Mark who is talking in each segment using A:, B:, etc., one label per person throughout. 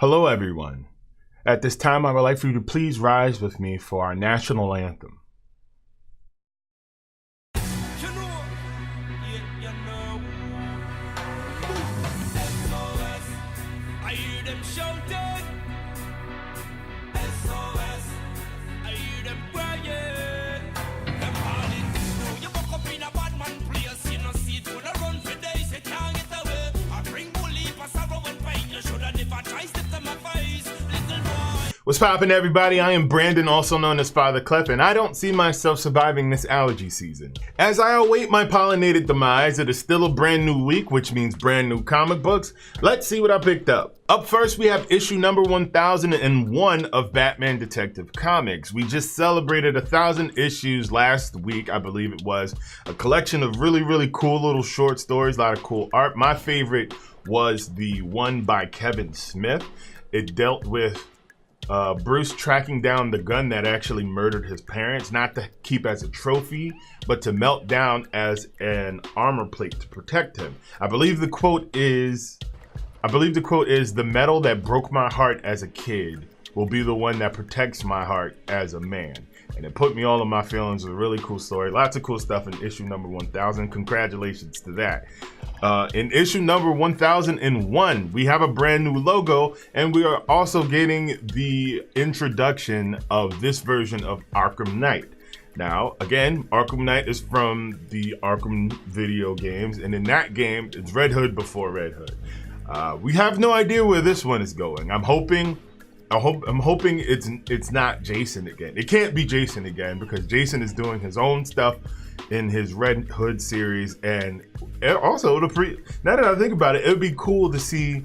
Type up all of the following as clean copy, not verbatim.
A: Hello, everyone. At this time, I would like for you to please rise with me for our national anthem. What's poppin', everybody? I am Brandon, also known as Father Clef, and I don't see myself surviving this allergy season. As I await my pollinated demise, it is still a brand new week, which means brand new comic books. Let's see what I picked up. Up first, we have issue number 1001 of Batman Detective Comics. We just celebrated 1,000 issues last week, I believe it was. A collection of really cool little short stories, a lot of cool art. My favorite was the one by Kevin Smith. It dealt with Bruce tracking down the gun that actually murdered his parents, not to keep as a trophy, but to melt down as an armor plate to protect him. I believe the quote is, "The metal that broke my heart as a kid will be the one that protects my heart as a man." And it put me all in my feelings. It was a really cool story. Lots of cool stuff in issue number 1000. Congratulations to that. In issue number 1001, we have a brand new logo, and we are also getting the introduction of this version of Arkham Knight. Now, again, Arkham Knight is from the Arkham video games, and in that game, it's Red Hood before Red Hood. We have no idea where this one is going. I'm hoping it's not Jason again. It can't be Jason again because Jason is doing his own stuff in his Red Hood series, and also now that I think about it, it would be cool to see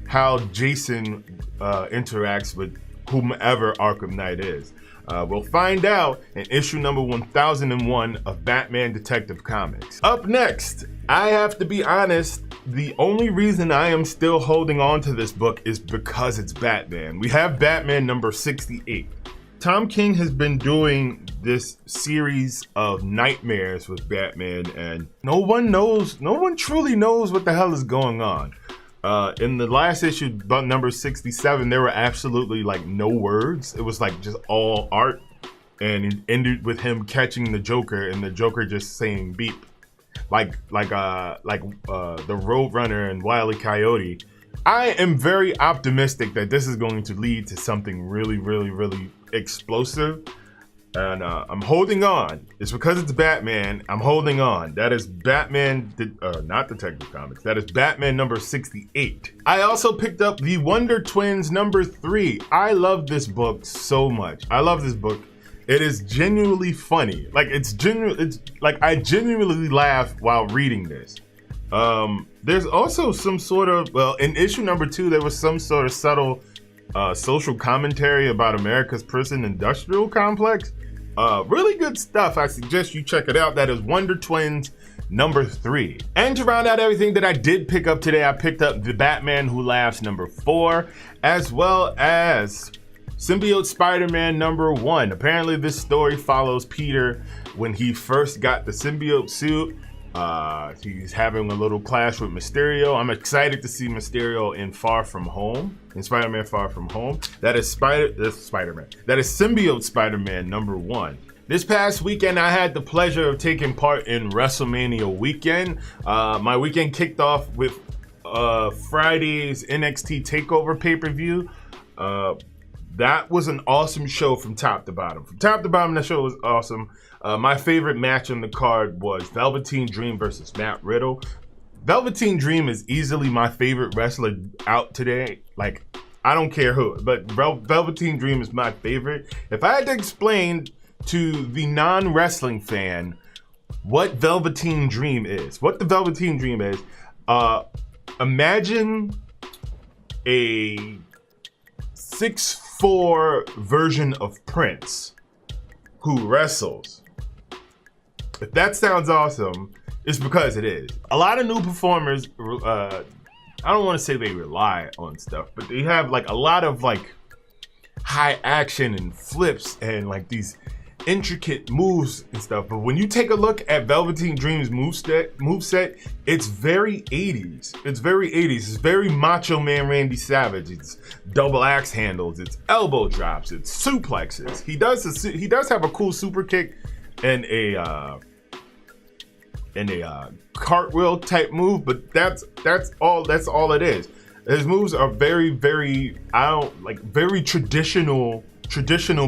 A: how Jason interacts with whomever Arkham Knight is. We'll find out in issue number 1001 of Batman Detective Comics. Up next, I have to be honest, the only reason I am still holding on to this book is because it's Batman. We have Batman number 68. Tom King has been doing this series of nightmares with Batman, and no one truly knows what the hell is going on. In the last issue, number 67, there were absolutely like no words. It was like just all art, and it ended with him catching the Joker and the Joker just saying beep, like the Roadrunner and Wile E. Coyote. I am very optimistic that this is going to lead to something really explosive, and I'm holding on. It's because it's Batman. I'm holding on. That is Batman, not Detective Comics. That is Batman number 68. I also picked up the Wonder Twins number 3. I love this book so much. I love this book. It is genuinely funny. I genuinely laugh while reading this. There's also some sort of, in issue number 2, there was some sort of subtle social commentary about America's prison industrial complex. Really good stuff. I suggest you check it out. That is Wonder Twins number 3. And to round out everything that I did pick up today, I picked up The Batman Who Laughs number 4, as well as Symbiote Spider-Man number 1. Apparently this story follows Peter when he first got the symbiote suit. He's having a little clash with Mysterio. I'm excited to see Mysterio in Far From Home, in Spider-Man Far From Home. That is Spider-Man. That is Symbiote Spider-Man number 1. This past weekend, I had the pleasure of taking part in WrestleMania weekend. My weekend kicked off with Friday's NXT TakeOver pay-per-view. That was an awesome show from top to bottom. From top to bottom, that show was awesome. My favorite match on the card was Velveteen Dream versus Matt Riddle. Velveteen Dream is easily my favorite wrestler out today. Like, I don't care who, but Velveteen Dream is my favorite. If I had to explain to the non-wrestling fan what Velveteen Dream is, imagine a 6'4" version of Prince who wrestles. If that sounds awesome, it's because it is. A lot of new performers, I don't want to say they rely on stuff, but they have like a lot of like high action and flips and like these intricate moves and stuff. But when you take a look at Velveteen Dream's moveset, it's very 80s. It's very 80s. It's very Macho Man Randy Savage. It's double axe handles. It's elbow drops. It's suplexes. He does have a cool super kick and a cartwheel type move, but that's all it is. His moves are very very traditional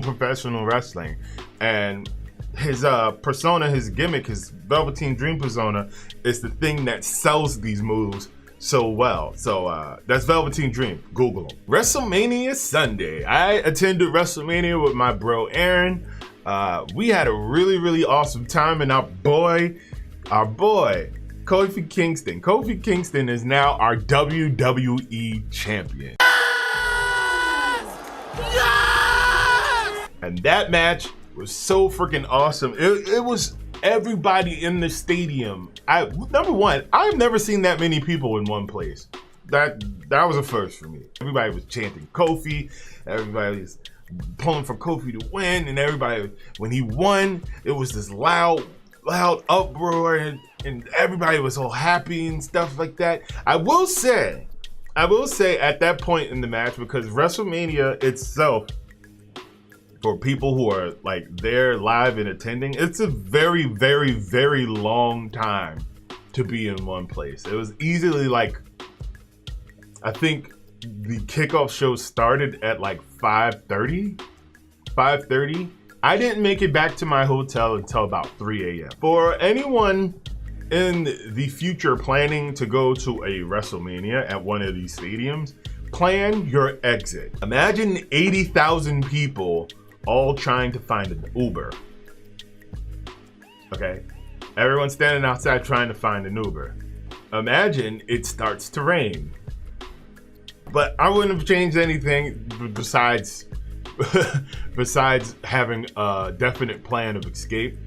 A: professional wrestling, and his persona, his gimmick, his Velveteen Dream persona is the thing that sells these moves so well. So that's Velveteen Dream. Google him. WrestleMania Sunday. I attended WrestleMania with my bro Aaron. We had a really awesome time, and our boy Kofi Kingston. Kofi Kingston is now our WWE champion. Yes! And that match was so freaking awesome. It was everybody in the stadium. Number one, I've never seen that many people in one place. That was a first for me. Everybody was chanting Kofi. Everybody was pulling for Kofi to win, and everybody, when he won, it was this loud uproar, and everybody was all happy and stuff like that. I will say at that point in the match, because WrestleMania itself, for people who are like there live and attending, it's a very long time to be in one place. It was easily like, I think the kickoff show started at like 5:30. I didn't make it back to my hotel until about 3 a.m. For anyone in the future planning to go to a WrestleMania at one of these stadiums, plan your exit. Imagine 80,000 people all trying to find an Uber. Okay? Everyone's standing outside trying to find an Uber. Imagine it starts to rain. But I wouldn't have changed anything besides having a definite plan of escape.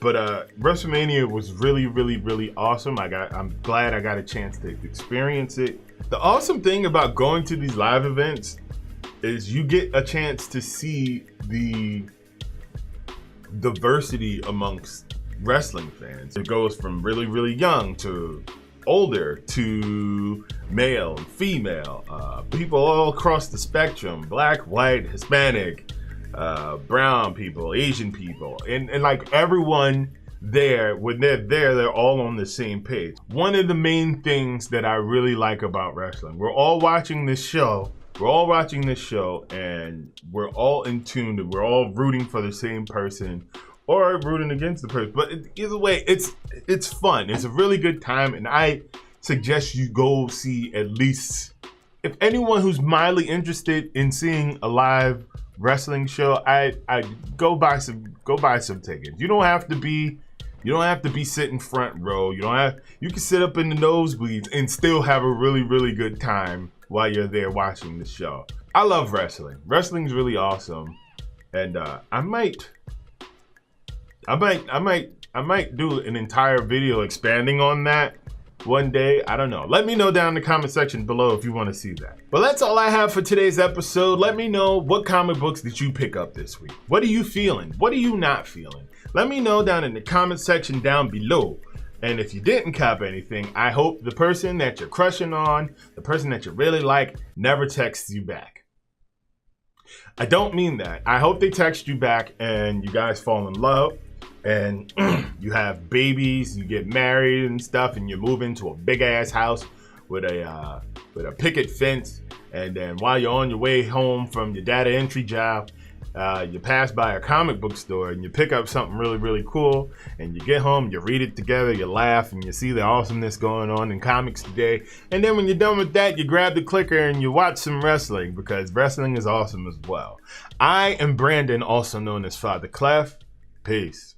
A: But WrestleMania was really awesome. I'm glad I got a chance to experience it. The awesome thing about going to these live events is you get a chance to see the diversity amongst wrestling fans. It goes from really young to older to male and female, people all across the spectrum, black, white, Hispanic, brown people, Asian people, and like everyone there, when they're there, they're all on the same page. One of the main things that I really like about wrestling, we're all watching this show, and we're all in tune, and we're all rooting for the same person or rooting against the person. But either way, it's fun. It's a really good time, and I suggest you go see at least, if anyone who's mildly interested in seeing a live wrestling show, I go buy some tickets. You don't have to be sitting front row. You can sit up in the nosebleeds and still have a really good time while you're there watching the show. I love wrestling. Wrestling's really awesome, and I might do an entire video expanding on that one day. I don't know. Let me know down in the comment section below if you want to see that. But that's all I have for today's episode. Let me know, what comic books did you pick up this week? What are you feeling? What are you not feeling? Let me know down in the comment section down below. And if you didn't cop anything, I hope the person that you're crushing on, the person that you really like, never texts you back. I don't mean that. I hope they text you back and you guys fall in love, and you have babies, you get married and stuff, and you move into a big ass house with a picket fence, and then while you're on your way home from your data entry job, you pass by a comic book store and you pick up something really cool, and you get home, you read it together, you laugh, and you see the awesomeness going on in comics today. And then when you're done with that, you grab the clicker and you watch some wrestling, because wrestling is awesome as well. I am Brandon, also known as Father Clef. Peace.